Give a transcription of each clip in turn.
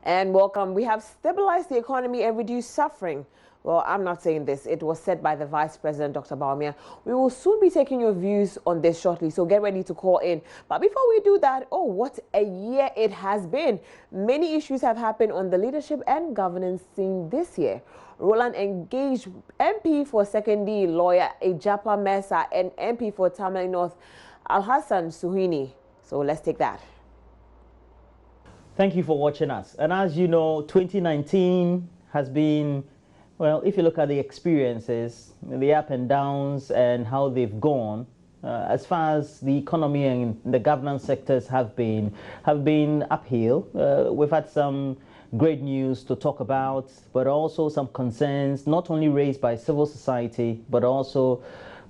And welcome. We have stabilized the economy and reduced suffering. Well, I'm not saying this. It was said by the Vice President, Dr. Bawumia. We will soon be taking your views on this shortly, so get ready to call in. But before we do that, oh, what a year it has been. Many issues have happened on the leadership and governance scene this year. Roland engaged MP for Secondary lawyer Ejapa Mesa and MP for Tamale North, ALHASSAN SYHUYINI. So let's take that. Thank you for watching us. And as you know, 2019 has been, well, if you look at the experiences, the up and downs and how they've gone, as far as the economy and the governance sectors have been uphill. We've had some great news to talk about, but also some concerns not only raised by civil society, but also,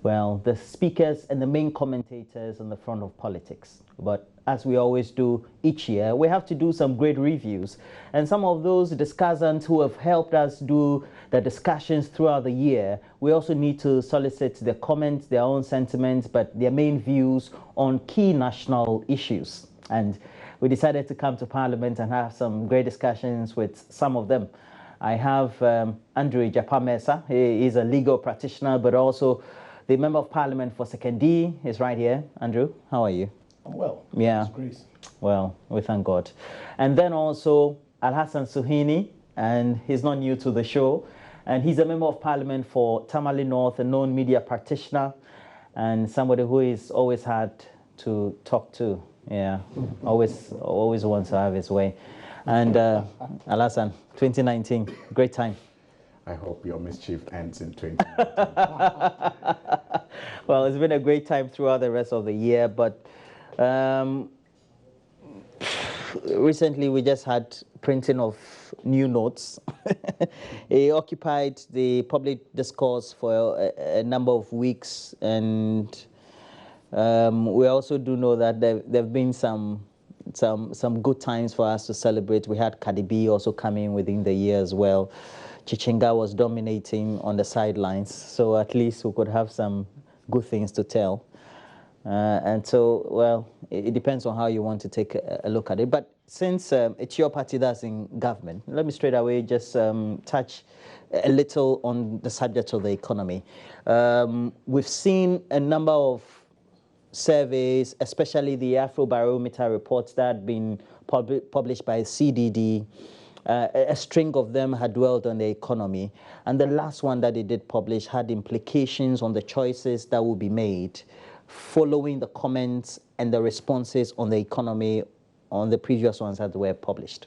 well, the speakers and the main commentators on the front of politics. But as we always do each year, we have to do some great reviews. And some of those discussants who have helped us do the discussions throughout the year, we also need to solicit their comments, their own sentiments, but their main views on key national issues. And we decided to come to Parliament and have some great discussions with some of them. I have Andrew Ejapa Mesa. He is a legal practitioner, but also the Member of Parliament for Secondary is right here. Andrew, how are you? I'm well. Yeah. Grace. Well, we thank God. And then also ALHASSAN SYHUYINI, and he's not new to the show. And he's a Member of Parliament for Tamale North, a known media practitioner, and somebody who is always hard to talk to. Yeah, always wants to have his way. And ALHASSAN, 2019, great time. I hope your mischief ends in 2019. Well, it's been a great time throughout the rest of the year, but recently we just had printing of new notes. It occupied the public discourse for a number of weeks, and we also do know that there have been some good times for us to celebrate. We had Cardi B also coming within the year as well. Chichinga was dominating on the sidelines, so at least we could have some good things to tell. And so, well, it depends on how you want to take a look at it. But since it's your party that's in government, let me straight away just touch a little on the subject of the economy. We've seen a number of surveys, especially the Afrobarometer reports that had been published by CDD. A string of them had dwelled on the economy. And the last one that they did publish had implications on the choices that will be made following the comments and the responses on the economy on the previous ones that were published.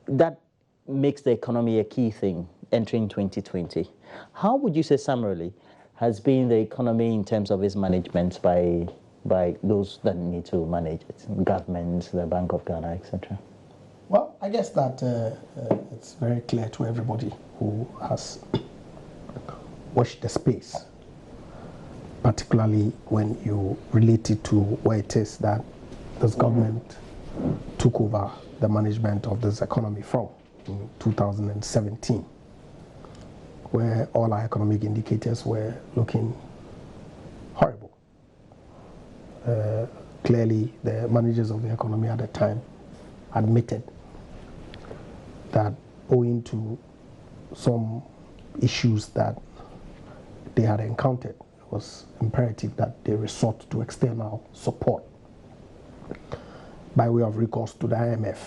That makes the economy a key thing entering 2020. How would you say summarily has been the economy in terms of its management by those that need to manage it, government, the Bank of Ghana, etc.? Well, I guess that it's very clear to everybody who has watched the space, particularly when you relate it to where it is that this government took over the management of this economy from in 2017, where all our economic indicators were looking horrible. Clearly, the managers of the economy at the time admitted that owing to some issues that they had encountered, it was imperative that they resort to external support by way of recourse to the IMF.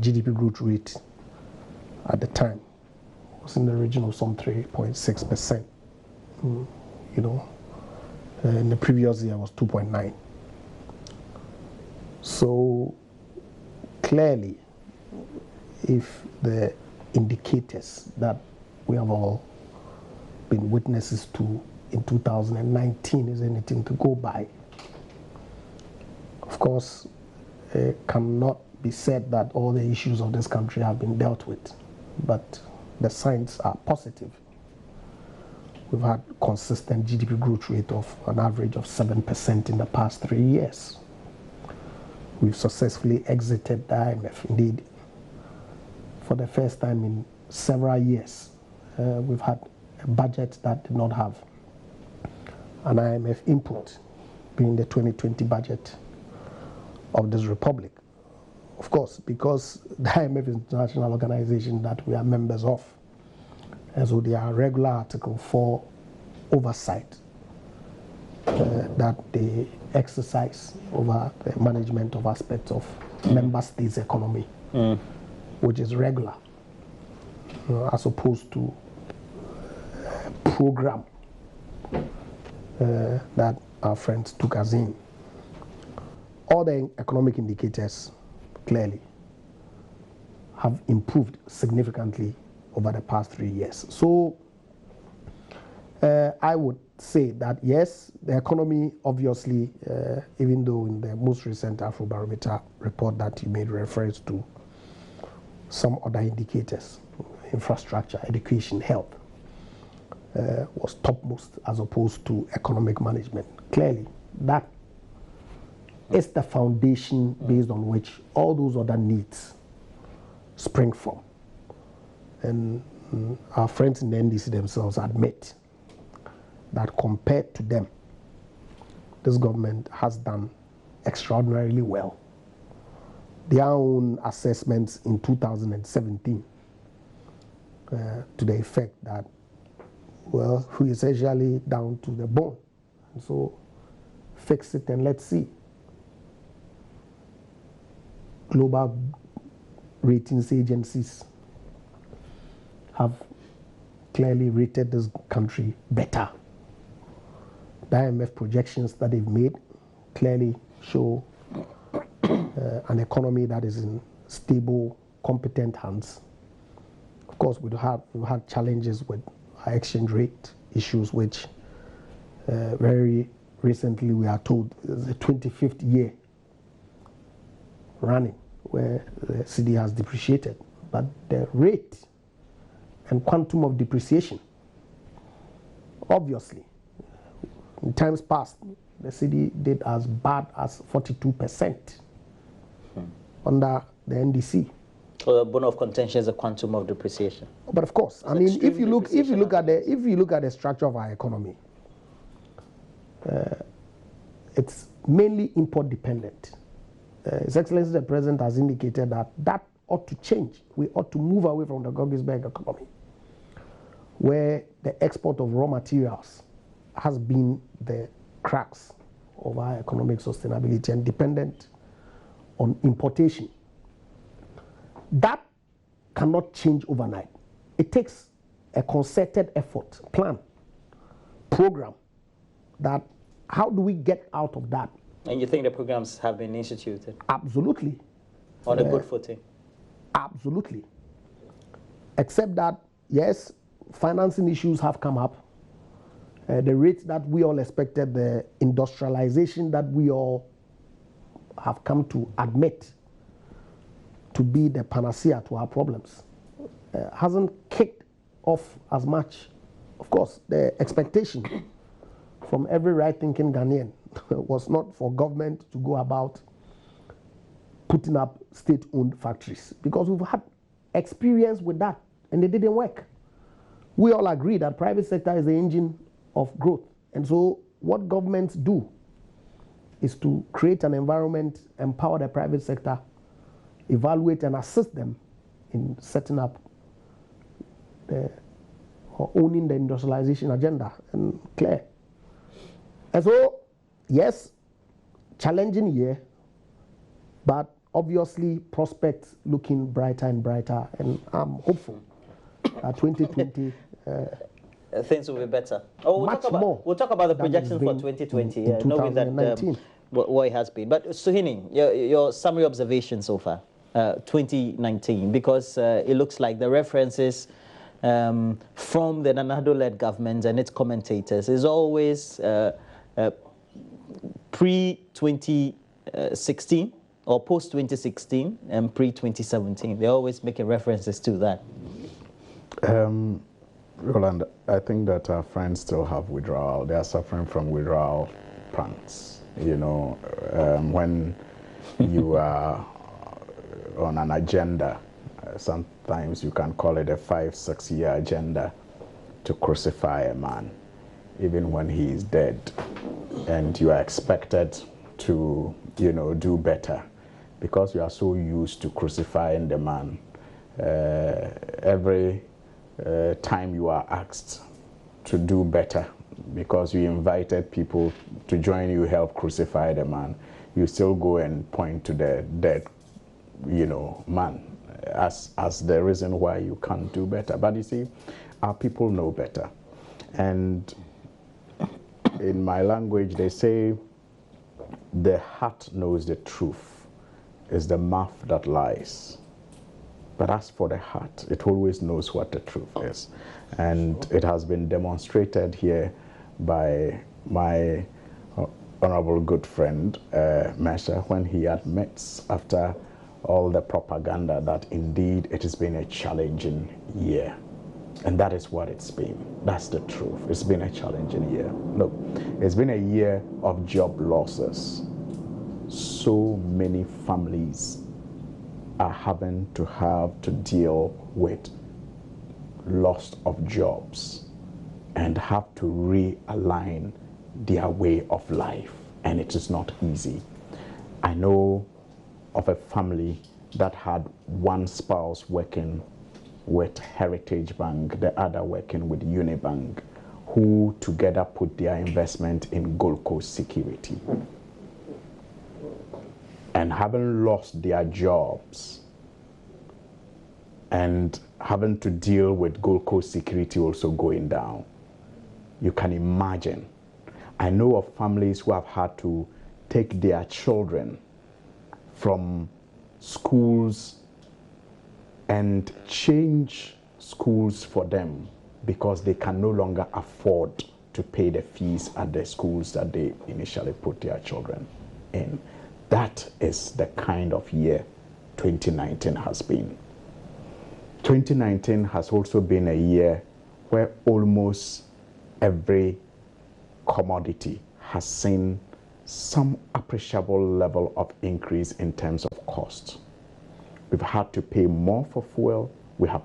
GDP growth rate at the time was in the region of some 3.6%. You know, in the previous year was 2.9. So clearly, if the indicators that we have all been witnesses to in 2019 is anything to go by, of course, it cannot be said that all the issues of this country have been dealt with, but the signs are positive. We've had consistent GDP growth rate of an average of 7% in the past 3 years. We've successfully exited the IMF. Indeed, for the first time in several years, we've had a budget that did not have an IMF input, being the 2020 budget of this republic. of course, because the IMF is an international organization that we are members of, and so there are regular Article 4 oversight that they exercise over the management of aspects of member states' economy, which is regular, as opposed to program that our friends took us in. All the economic indicators clearly have improved significantly over the past 3 years. So I would say that yes, the economy obviously, even though in the most recent Afrobarometer report that you made reference to, some other indicators, infrastructure, education, health, was topmost as opposed to economic management. Clearly, that is the foundation based on which all those other needs spring from. And our friends in the NDC themselves admit that compared to them, this government has done extraordinarily well. Their own assessments in 2017 to the effect that, well, we essentially down to the bone. And so fix it and let's see. Global ratings agencies have clearly rated this country better. The IMF projections that they've made clearly show an economy that is in stable, competent hands. Of course, we've had challenges with our exchange rate issues, which very recently we are told is the 25th year running where the cedi has depreciated. But the rate and quantum of depreciation, obviously, in times past, the cedi did as bad as 42% under the NDC. So the bone of contention is a quantum of depreciation. But of course, I mean, if you look at the structure of our economy, it's mainly import dependent. His Excellency the President has indicated that ought to change. We ought to move away from the Goggisberg economy, where the export of raw materials has been the crux of our economic sustainability and dependent on importation. That cannot change overnight. It takes a concerted effort, plan, program, that how do we get out of that? And you think the programs have been instituted? Absolutely. On a good footing? Absolutely. Except that, yes, financing issues have come up. The rate that we all expected, the industrialization that we all have come to admit to be the panacea to our problems, hasn't kicked off as much. Of course, the expectation from every right-thinking Ghanaian was not for government to go about putting up state-owned factories, because we've had experience with that and they didn't work. We all agree that private sector is the engine of growth, and so what governments do is to create an environment, empower the private sector, evaluate and assist them in setting up or owning the industrialization agenda, and clear. And so, yes, challenging year, but obviously prospects looking brighter and brighter, and I'm hopeful that 2020 things will be better. Oh, we'll talk about the projections for 2020, knowing that what it has been. But Syhuiyini, your summary observation so far, 2019, because it looks like the references from the Nana-Addo-led government and its commentators is always pre-2016 or post-2016 and pre-2017. They're always making references to that. Roland, I think that our friends still have withdrawal. They are suffering from withdrawal pangs. You know, when you are on an agenda, sometimes you can call it a 5-6 year agenda to crucify a man, even when he is dead, and you are expected to, you know, do better. because you are so used to crucifying the man, every time you are asked to do better, because you invited people to join you help crucify the man, you still go and point to the dead, man, as the reason why you can't do better. But you see, our people know better. And in my language, they say, the heart knows the truth, it's the mouth that lies. But as for the heart, it always knows what the truth is. And it has been demonstrated here by my honorable good friend, Mesha, when he admits after all the propaganda that indeed it has been a challenging year. And that is what it's been. That's the truth. It's been a challenging year. Look, it's been a year of job losses. So many families are having to deal with loss of jobs and have to realign their way of life, and it is not easy. I know of a family that had one spouse working with Heritage Bank, the other working with Unibank, who together put their investment in Gold Coast Security. And having lost their jobs and having to deal with Gold Coast Security also going down, you can imagine. I know of families who have had to take their children from schools and change schools for them because they can no longer afford to pay the fees at the schools that they initially put their children in. That is the kind of year 2019 has been. 2019 has also been a year where almost every commodity has seen some appreciable level of increase in terms of cost. We've had to pay more for fuel, we have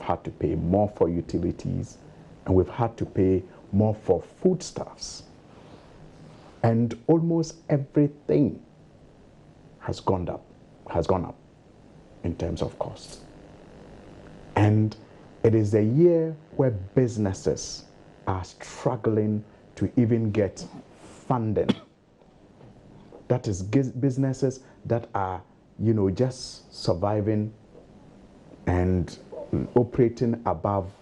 had to pay more for utilities, and we've had to pay more for foodstuffs. And almost everything has gone up in terms of cost. And it is a year where businesses are struggling to even get funding. That is businesses that are, just surviving and operating above,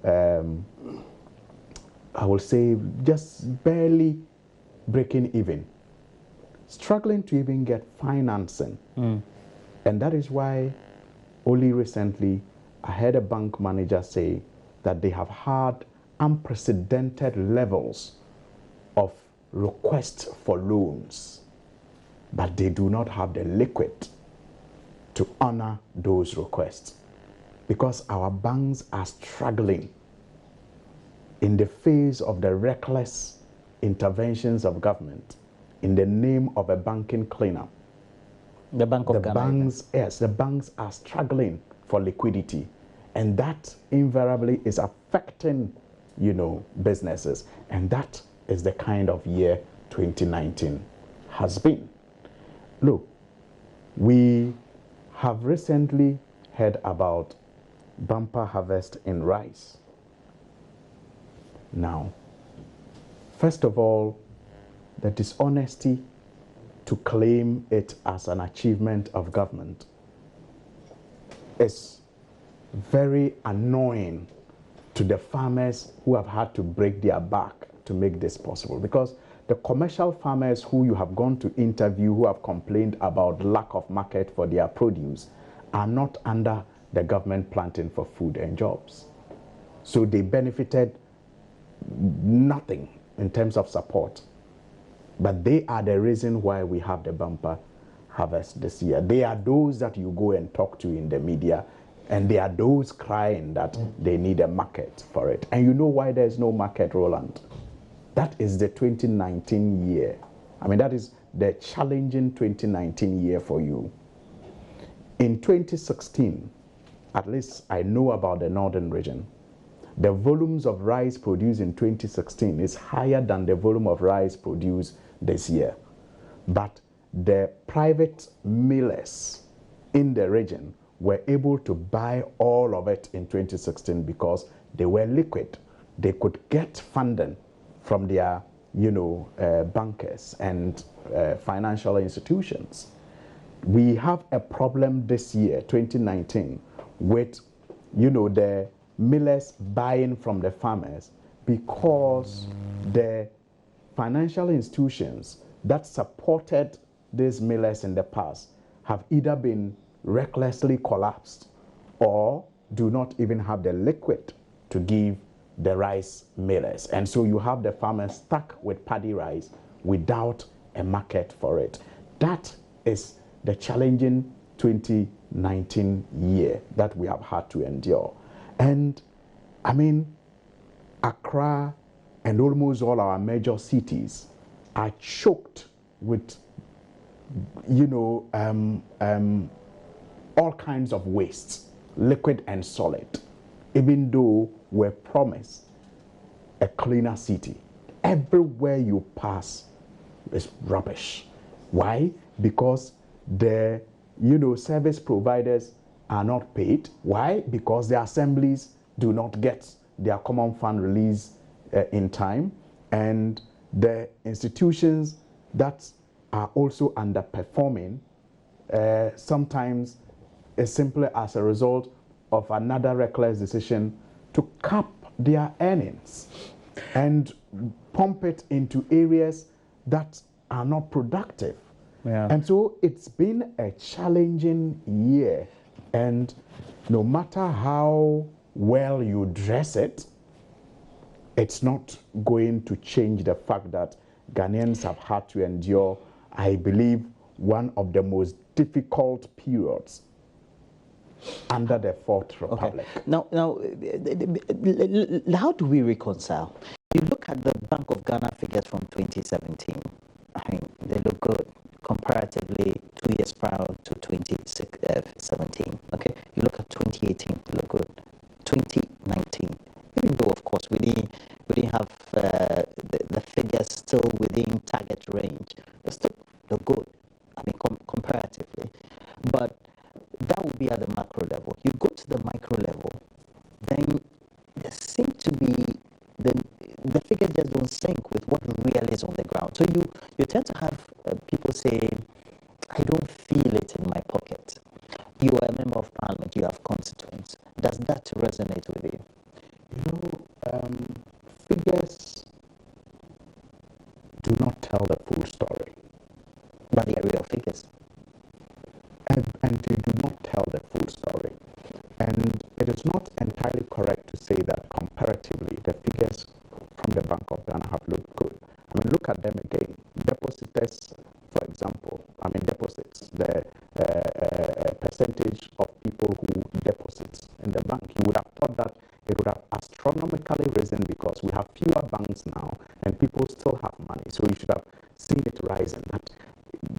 I will say just barely breaking even, struggling to even get financing. And that is why only recently I heard a bank manager say that they have had unprecedented levels of requests for loans, but they do not have the liquid to honor those requests because our banks are struggling in the face of the reckless interventions of government in the name of a banking cleanup. The Bank of Ghana. The banks are struggling for liquidity, and that invariably is affecting, businesses, and that is the kind of year 2019 has been. Look, we have recently heard about bumper harvest in rice. Now, first of all, the dishonesty to claim it as an achievement of government is very annoying to the farmers who have had to break their back to make this possible, because the commercial farmers who you have gone to interview who have complained about lack of market for their produce are not under the government planting for food and jobs. So they benefited nothing in terms of support. But they are the reason why we have the bumper harvest this year. They are those that you go and talk to in the media, and they are those crying that they need a market for it. And you know why there's no market, Roland? That is the 2019 year. I mean, that is the challenging 2019 year for you. In 2016, at least I know about the northern region, the volumes of rice produced in 2016 is higher than the volume of rice produced this year. But the private millers in the region were able to buy all of it in 2016 because they were liquid. They could get funding from their, bankers and financial institutions. We have a problem this year, 2019, with, the millers buying from the farmers because the financial institutions that supported these millers in the past have either been recklessly collapsed or do not even have the liquid to give the rice millers. And so you have the farmers stuck with paddy rice without a market for it. That is the challenging 2019 year that we have had to endure. And I mean, Accra and almost all our major cities are choked with, all kinds of wastes, liquid and solid, even though we're promised a cleaner city. Everywhere you pass is rubbish. Why? Because the, service providers are not paid. Why? Because the assemblies do not get their common fund release in time, and the institutions that are also underperforming sometimes is simply as a result of another reckless decision to cap their earnings and pump it into areas that are not productive. Yeah. And so it's been a challenging year, and no matter how well you dress it, it's not going to change the fact that Ghanaians have had to endure, I believe, one of the most difficult periods under the Fourth Republic. Okay. Now, how do we reconcile? You look at the Bank of Ghana figures from 2017. I mean, they look good comparatively 2 years prior to 2017. Okay, you look at 2018, they look good. 2019, even though of course we didn't have the figures still within target range, they still look good. I mean, comparatively, but that would be at the macro level. You go to the micro level, then there seem to be the figures just don't sync with what really is on the ground. So you tend to have people say, I don't feel it in my pocket. You are a member of parliament, you have constituents. Does that resonate with you? Figures do not tell the full story. But they are real figures. And they do not tell the full story. And it is not entirely correct to say that comparatively the figures from the Bank of Ghana have looked good. I mean, look at them again. Depositors, for example, deposits, the percentage of people who deposit in the bank. You would have thought that it would have astronomically risen because we have fewer banks now and people still have money. So you should have seen it rising. That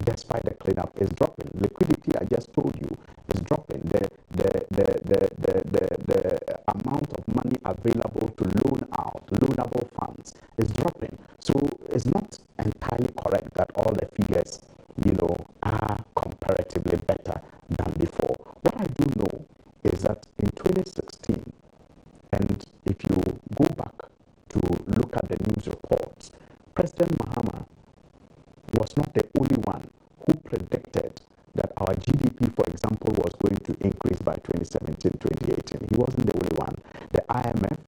despite the cleanup is dropping. Liquidity, I just told you, is dropping. The amount of money available to loan out, loanable funds is dropping. So it's not entirely correct that all the figures, are comparatively better than before. What I do know is that in 2016, and if you go back to look at the news reports, President Mahama was not the only one who predicted that our GDP, for example, was going to increase by 2017-2018. He wasn't the only one. The IMF,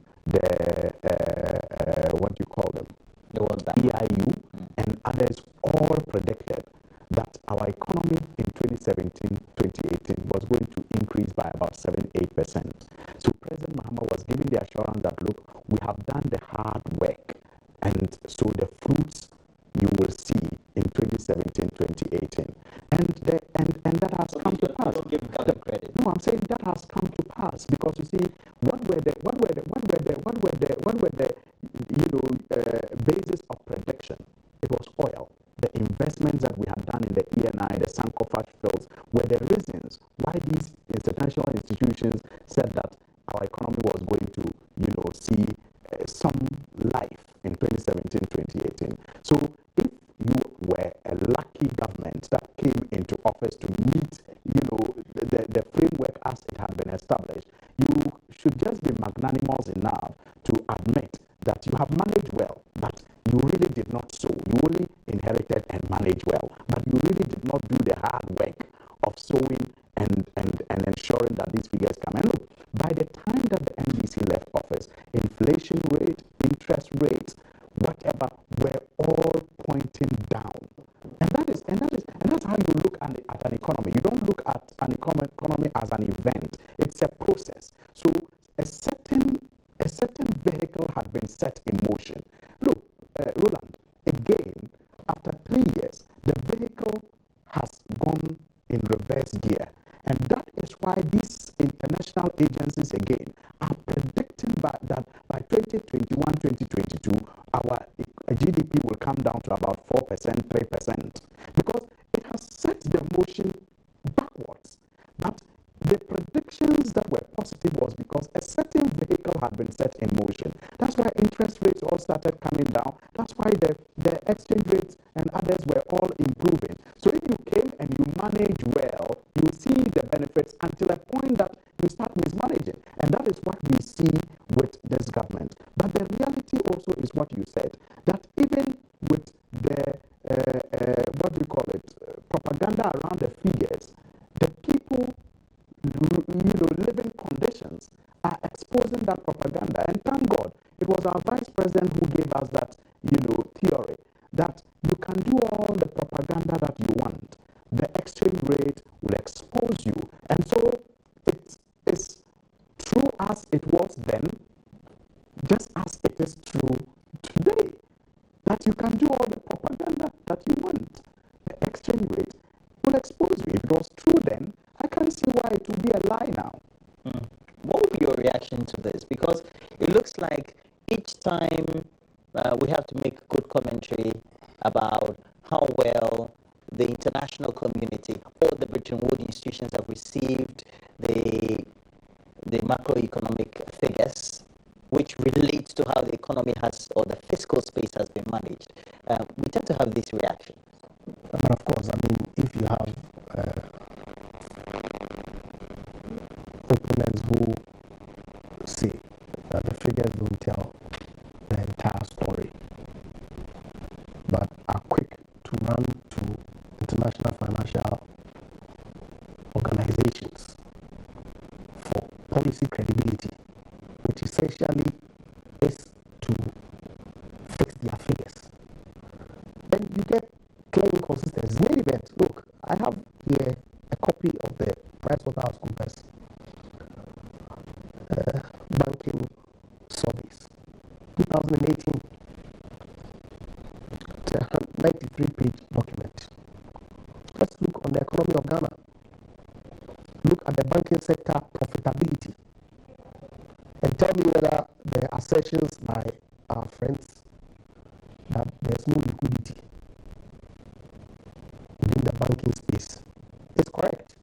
what do you call them? The World Bank, EIU, and others all predicted that our economy in 2017-2018 was going to increase by about 7-8%. So President Mahama was giving the assurance that, look, we have done the hard work, and so the fruits you will see in 2017-2018, and that has come to pass. Don't give God credit. No, I'm saying that has come to pass because you see, what were the basis of prediction? It was oil. The investments that we had done in the ENI, the Sankofa fields, were the reasons why these international institutions said that our economy was going to, see some life in 2017-2018. So if you were a lucky key government that came into office to meet, the framework as it had been established, you should just be magnanimous enough to admit that you have managed well, but you really did not sow. You only inherited and managed well, but you really did not do the hard work of sowing and ensuring that these figures come. And look, by the time that the NDC left office, inflation rate, interest rates, whatever, were all pointing down. And that's how you look at an economy. You don't look at an economy as an event. It's a process. So a certain vehicle had been set in motion. Look, Roland, again, after 3 years, the vehicle has gone in reverse gear. And that is why these international agencies, again, are predicting that by 2021, 2022, our GDP will come down to about 4%, 3%, because it has set the motion backwards. But the predictions that were positive was because a certain vehicle had been set in motion. That's why interest rates all started coming down. That's why the exchange rates and others were all improving. So if you came and you manage well, you see the benefits until a point that you start mismanaging. And that is what we see with this government. But the reality also is what you said, that even with the, propaganda around the figures, the people, living conditions are exposing that propaganda. And thank God, it was our vice president who gave us that, theory that you can do all the propaganda that you want. The exchange rate will expose you. And so it is true as it was then, just as it is true today, that you can do all the propaganda that you want. The exchange rate will expose you. If it was true then, I can't see why it would be a lie now. What would be your reaction to this? Because it looks like each time we have to make good commentary about how well the international community or the Bretton Woods institutions have received the macroeconomic figures, which relates to how the economy has, or the fiscal space has been managed. We tend to have this reaction. But of course, if you have opponents who say that the figures don't tell the entire story, but are quick to run to international financial organizations for policy credibility, which essentially is to fix their figures, then you get clear inconsistencies. In any event, look, I have here a copy of the PricewaterhouseCoopers banking surveys, 2018. It's a 93-page document. Let's look on the economy of Ghana. Look at the banking sector profitability and tell me whether the assertions by our friends that there's no liquidity within the banking space is correct.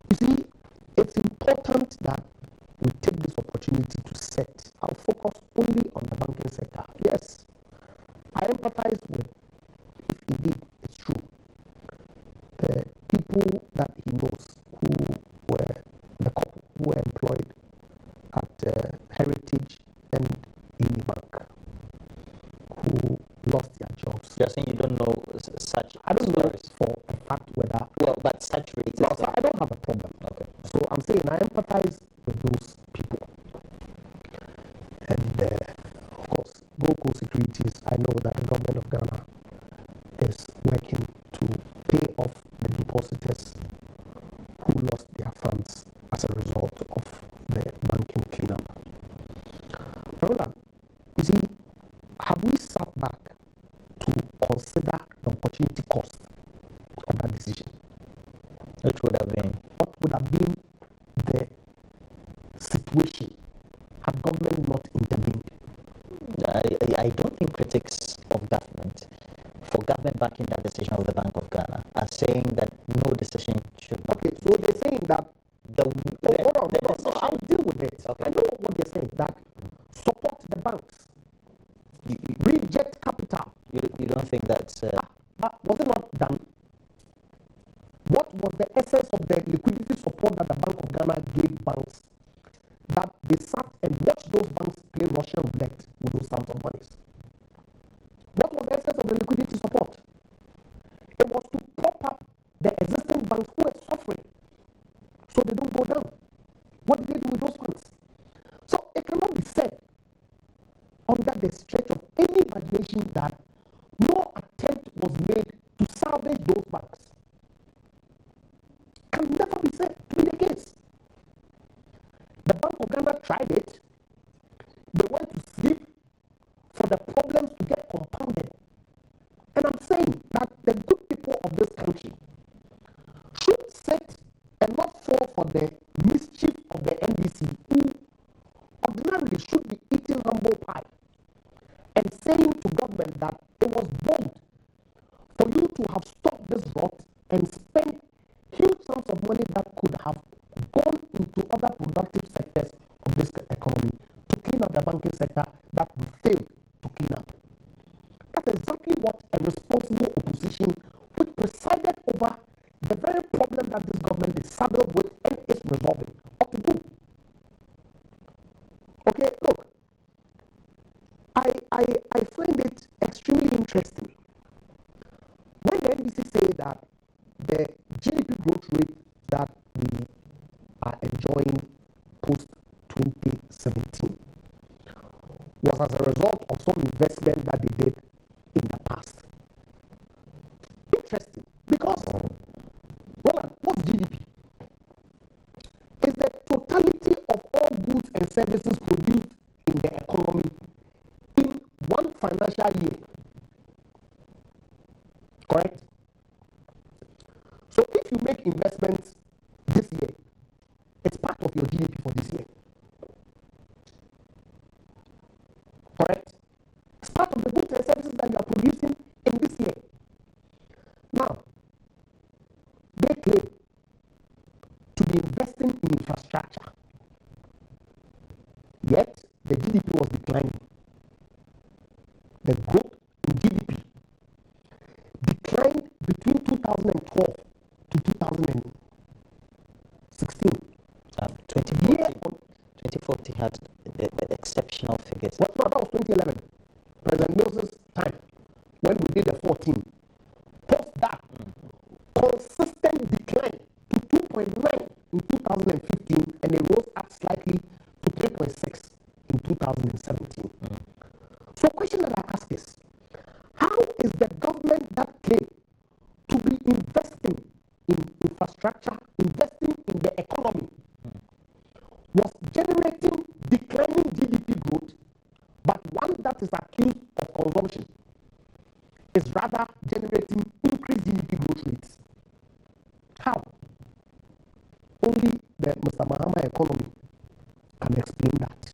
You see, it's important that we take this opportunity to set our focus only on the banking sector. Yes, I empathize with, if indeed it's true, the people that he knows who were the couple who were employed at Heritage and Unibank, who lost their jobs. You're saying you don't know such I don't know stories for a fact whether. Well, but saturated. No, so I don't have a problem. Okay. So I'm saying I empathize with those people. And of course, Gold Securities, I know that the government of Ghana is working to pay off the depositors who lost their funds as a result of the banking cleanup. Roland, you see, have we sat back to consider the opportunity cost of that decision? Which would have been? What would have been the situation had government not intervened? I don't think critics of government, for government backing that decision of the Bank of Ghana, are saying that no decision should be. Okay, so they're saying that. Hold on. No, I'll deal with it. Okay. I know what they're saying, that support the banks, reject capital. You don't think that's... But allegation that no attempt was made to salvage those banks can never be said to be the case. The Bank of Ghana tried it. They went to sleep for the problems to get compounded. And I'm saying that the good people of this country should sit and not fall for the mischief of the NDC, who ordinarily should be eating humble pie and saying to government that it was bold for you to have stopped this rot and spent huge sums of money that could have gone into other productive sectors of this economy to clean up the banking sector that we failed to clean up. That's exactly what a responsible opposition, which presided over the very problem that this government is saddled with and is resolving, ought to do. Okay, look, I find it extremely interesting when the NBC say that the GDP growth rate that we are enjoying post 2017 was as a result of some investment that they did in the past. Interesting, because Roland, what's GDP? It's the totality of all goods and services produced in the economy in one financial year. Correct? So if you make investments this year, it's part of your GDP for this year. Correct? It's part of the goods and services that you are producing in this year. Now, they claim to be investing in infrastructure, yet the GDP was declining. The growth in GDP declined between 2012 to 2016. 2040 had the exceptional figures. Well, no, that was 2011. President Mills' time, when we did the 14. Post that, consistent decline to 2.9 in 2015, and it rose up slightly to 3.6 in 2017. So the question that I ask is, how is the government that claimed to be investing in infrastructure, investing in the economy, was generating declining GDP growth, but one that is accused of consumption is rather generating increased GDP growth rates? How? Only the Mr. Mahama economy can explain that.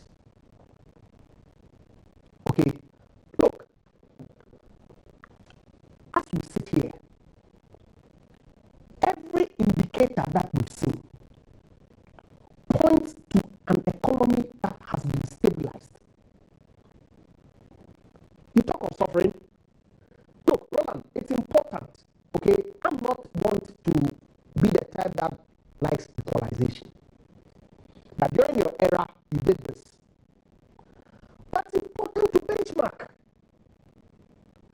Okay, look, as we sit here, every indicator that we've seen points to an economy that has been stabilized. You talk of suffering. Look, Roland, it's important. Okay, I'm not want to be the type that likes equalization. That during your era, you did this. But it's important to benchmark.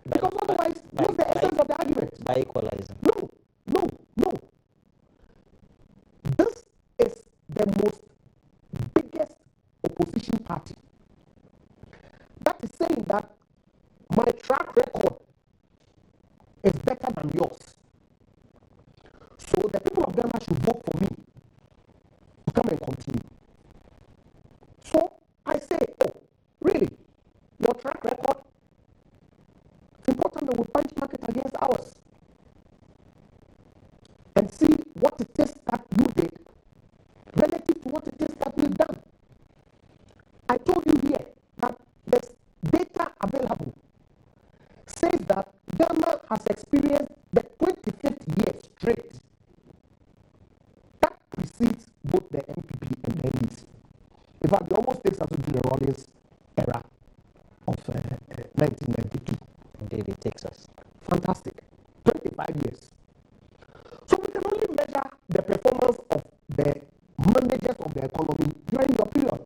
Because otherwise, what's the essence of the argument? By equalizing. No. This is the most biggest opposition party that is saying that my track record is better than yours. So the people of Ghana should vote for me to come and continue. So I say, oh, really? Your track record? It's important that we benchmark it against ours and see what it is that you did relative to what it is that we've done. I told you here that this data available says that Ghana has experienced the 25th year straight. That precedes both the MPP and the NDC. In fact, it almost takes us to the Rawlings era of 1992. Indeed, it takes us. Fantastic. 25 years. So we can only measure the performance of the managers of the economy during your period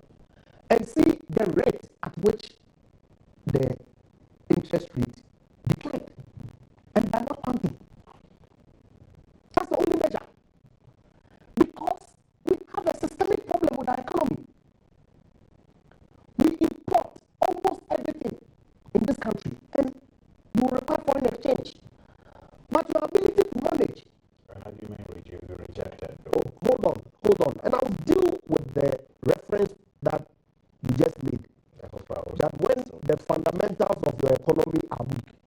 and see the rate at which the interest rate declined. And they're not counting. That's the only measure. Because we have a systemic problem with our economy. We import almost everything in this country, and the fundamentals of your economy are weak.